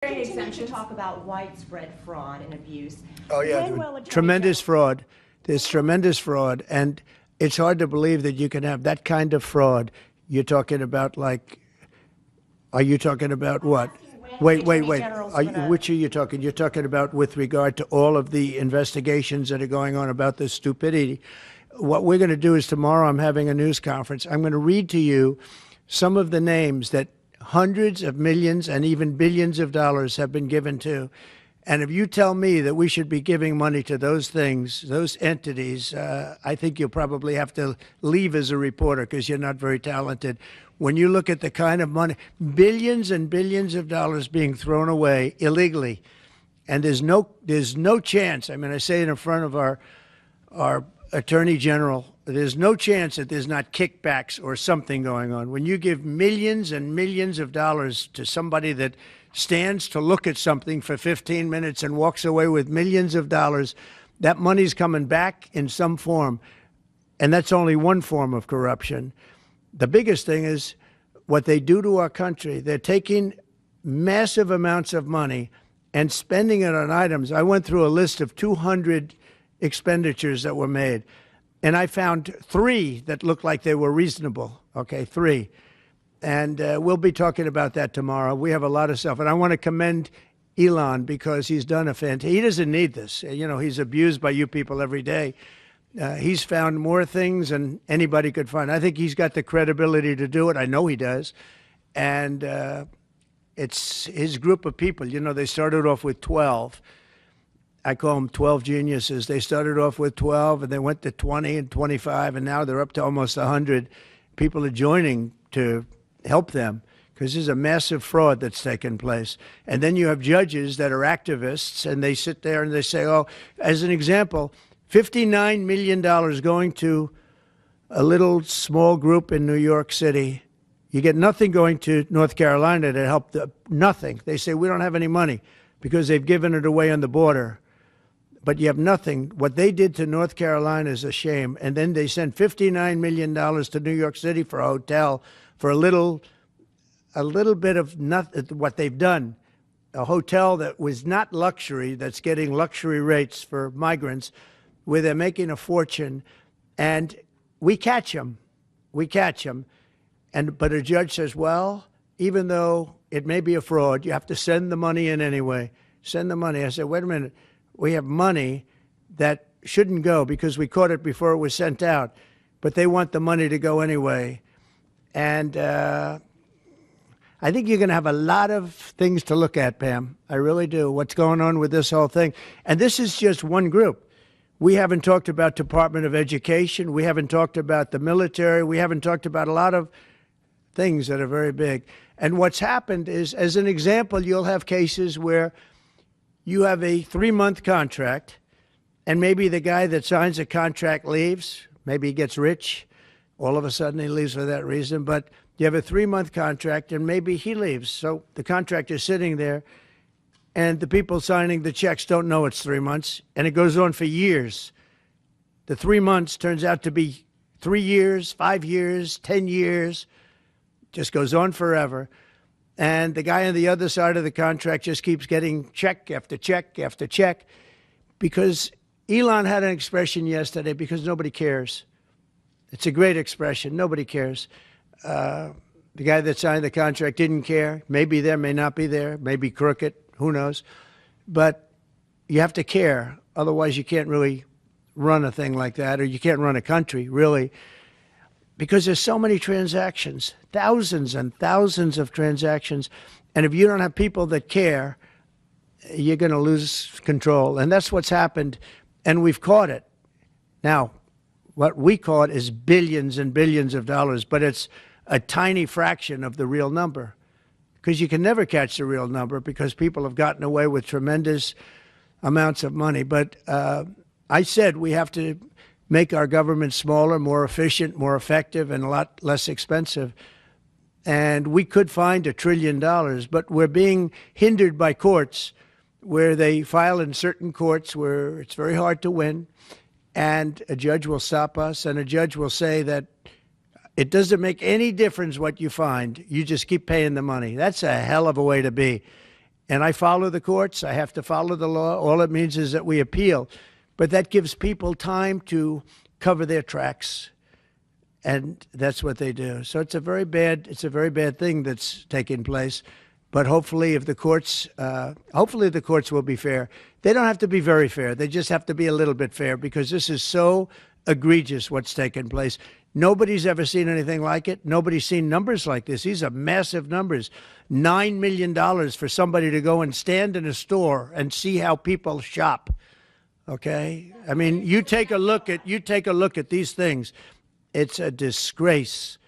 Continue to talk about widespread fraud and abuse. Oh, yeah, tremendous fraud. There's tremendous fraud, and it's hard to believe that you can have that kind of fraud. You're talking about are you talking about what? Wait. Which are you talking? You're talking about with regard to all of the investigations that are going on about this stupidity. What we're going to do is tomorrow I'm having a news conference. I'm going to read to you some of the names that hundreds of millions and even billions of dollars have been given to. And if you tell me that we should be giving money to those things, those entities, I think you'll probably have to leave as a reporter because you're not very talented. When you look at the kind of money, billions and billions of dollars being thrown away illegally, and there's no chance. I mean, I say it in front of our Attorney General, there's no chance that there's not kickbacks or something going on. When you give millions and millions of dollars to somebody that stands to look at something for 15 minutes and walks away with millions of dollars, that money's coming back in some form. And that's only one form of corruption. The biggest thing is what they do to our country. They're taking massive amounts of money and spending it on items. I went through a list of 200 expenditures that were made, and I found 3 that looked like they were reasonable. Okay, 3. And we'll be talking about that tomorrow. We have a lot of stuff. And I want to commend Elon because he's done he doesn't need this. You know, he's abused by you people every day. He's found more things than anybody could find. I think he's got the credibility to do it. I know he does. And it's his group of people. You know, they started off with 12. I call them 12 geniuses. They started off with 12, and they went to 20 and 25, and now they're up to almost 100. People are joining to help them because there's a massive fraud that's taken place. And then you have judges that are activists, and they sit there and they say, oh, as an example, $59 million going to a little small group in New York City. You get nothing going to North Carolina to help nothing. They say, we don't have any money because they've given it away on the border. But you have nothing. What they did to North Carolina is a shame. And then they sent $59 million to New York City for a hotel for a little bit of nothing, what they've done. A hotel that was not luxury, that's getting luxury rates for migrants, where they're making a fortune. And we catch them. But a judge says, well, even though it may be a fraud, you have to send the money in anyway. Send the money. I said, wait a minute. We have money that shouldn't go because we caught it before it was sent out, but they want the money to go anyway. And I think you're going to have a lot of things to look at, Pam. I really do. What's going on with this whole thing? And this is just one group. We haven't talked about Department of Education. We haven't talked about the military. We haven't talked about a lot of things that are very big. And what's happened is, as an example, you'll have cases where you have a 3-month contract, and maybe the guy that signs the contract leaves. Maybe he gets rich. All of a sudden he leaves for that reason. But you have a 3-month contract, and maybe he leaves. So the contract is sitting there, and the people signing the checks don't know it's 3 months, and it goes on for years. The 3 months turns out to be 3 years, 5 years, 10 years. Just goes on forever. And the guy on the other side of the contract just keeps getting check after check after check because Elon had an expression yesterday, because nobody cares. It's a great expression. Nobody cares. The guy that signed the contract didn't care. Maybe there, may not be there, maybe crooked, who knows. But you have to care. Otherwise, you can't really run a thing like that, or you can't run a country, really. Because there's so many transactions, thousands and thousands of transactions. And if you don't have people that care, you're going to lose control. And that's what's happened. And we've caught it. Now, what we caught is billions and billions of dollars, but it's a tiny fraction of the real number. Because you can never catch the real number because people have gotten away with tremendous amounts of money. But I said we have to make our government smaller, more efficient, more effective, and a lot less expensive. And we could find $1 trillion, but we're being hindered by courts where they file in certain courts where it's very hard to win, and a judge will stop us, and a judge will say that it doesn't make any difference what you find. You just keep paying the money. That's a hell of a way to be. And I follow the courts. I have to follow the law. All it means is that we appeal. But that gives people time to cover their tracks. And that's what they do. So it's a very bad thing that's taking place. But hopefully the courts will be fair. They don't have to be very fair. They just have to be a little bit fair, because this is so egregious what's taken place. Nobody's ever seen anything like it. Nobody's seen numbers like this. These are massive numbers. $9 million for somebody to go and stand in a store and see how people shop. Okay? I mean, you take a look at these things. It's a disgrace.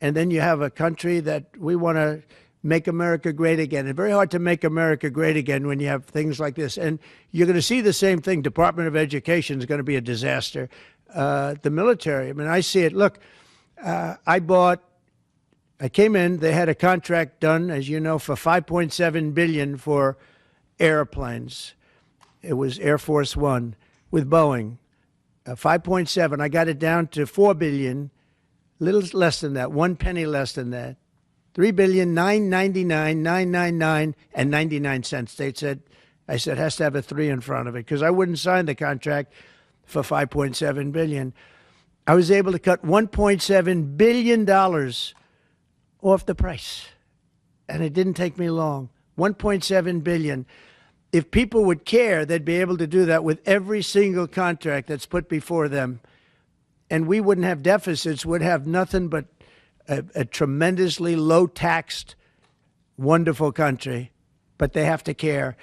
And then you have a country that we want to make America great again. It's very hard to make America great again when you have things like this. And you're going to see the same thing. Department of Education is going to be a disaster. The military, I mean, I see it. Look, I came in, they had a contract done, as you know, for $5.7 billion for airplanes. It was Air Force One with Boeing. 5.7. I got it down to $4 billion, little less than that, 1 penny less than that. $3,999,999 and 99 cents. I said, it has to have a 3 in front of it, because I wouldn't sign the contract for $5.7 billion. I was able to cut $1.7 billion off the price. And it didn't take me long. $1.7 billion. If people would care, they'd be able to do that with every single contract that's put before them. And we wouldn't have deficits. We'd have nothing but a tremendously low-taxed, wonderful country. But they have to care.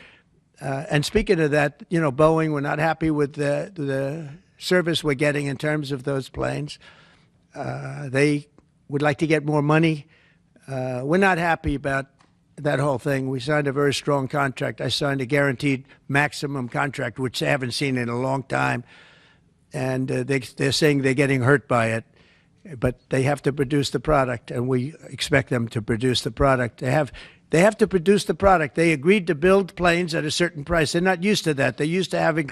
And speaking of that, you know, Boeing, we're not happy with the service we're getting in terms of those planes. They would like to get more money. We're not happy about that whole thing. We signed a very strong contract. I signed a guaranteed maximum contract, which they haven't seen in a long time. And they're saying they're getting hurt by it. But they have to produce the product, and we expect them to produce the product. They have to produce the product. They agreed to build planes at a certain price. They're not used to that. They're used to having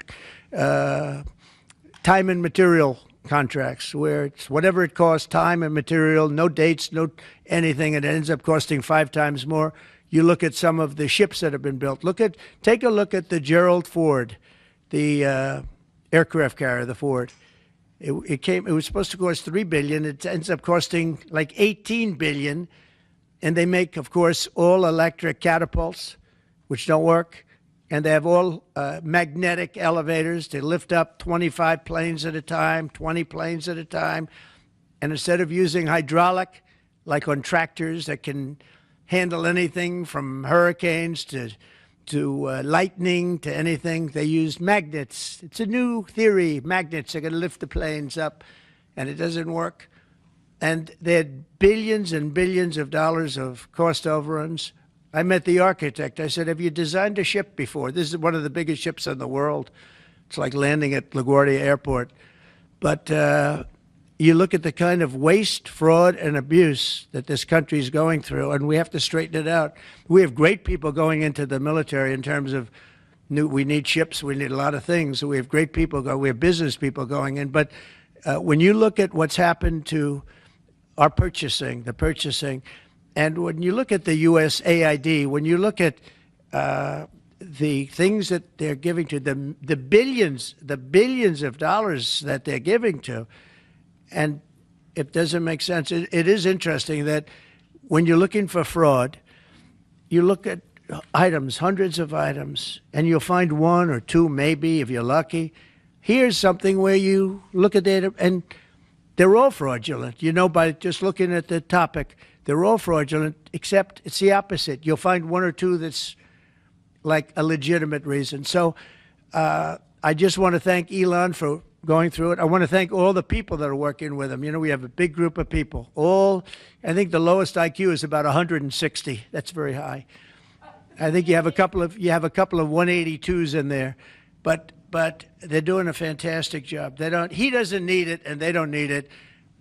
time and material contracts, where it's whatever it costs, time and material, no dates, no anything, and it ends up costing 5 times more. You look at some of the ships that have been built. Take a look at the Gerald Ford, the aircraft carrier, the Ford. It was supposed to cost $3 billion. It ends up costing like $18 billion. And they make, of course, all electric catapults, which don't work. And they have all magnetic elevators to lift up 25 planes at a time, 20 planes at a time. And instead of using hydraulic, like on tractors that can handle anything from hurricanes to lightning to anything, they use magnets. It's a new theory. Magnets are going to lift the planes up, and it doesn't work. And they had billions and billions of dollars of cost overruns. I met the architect. I said, have you designed a ship before? This is one of the biggest ships in the world. It's like landing at LaGuardia Airport. But you look at the kind of waste, fraud, and abuse that this country is going through, and we have to straighten it out. We have great people going into the military in terms of we need ships, we need a lot of things. We have great people we have business people going in. But when you look at what's happened to our purchasing, and when you look at the USAID, when you look at the things that they're giving to them, the billions of dollars that they're giving to, and it doesn't make sense. It is interesting that when you're looking for fraud, you look at items, hundreds of items, and you'll find 1 or 2, maybe, if you're lucky. Here's something where you look at data, and they're all fraudulent. You know, by just looking at the topic, they're all fraudulent, except it's the opposite. You'll find 1 or 2 that's like a legitimate reason. So I just want to thank Elon for going through it. I want to thank all the people that are working with him. You know, we have a big group of people. I think the lowest IQ is about 160. That's very high. I think you have a couple of 182s in there, but they're doing a fantastic job. He doesn't need it, and they don't need it,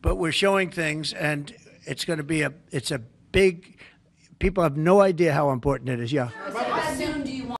but we're showing things, and it's going to be it's a big. People have no idea how important it is. Yeah.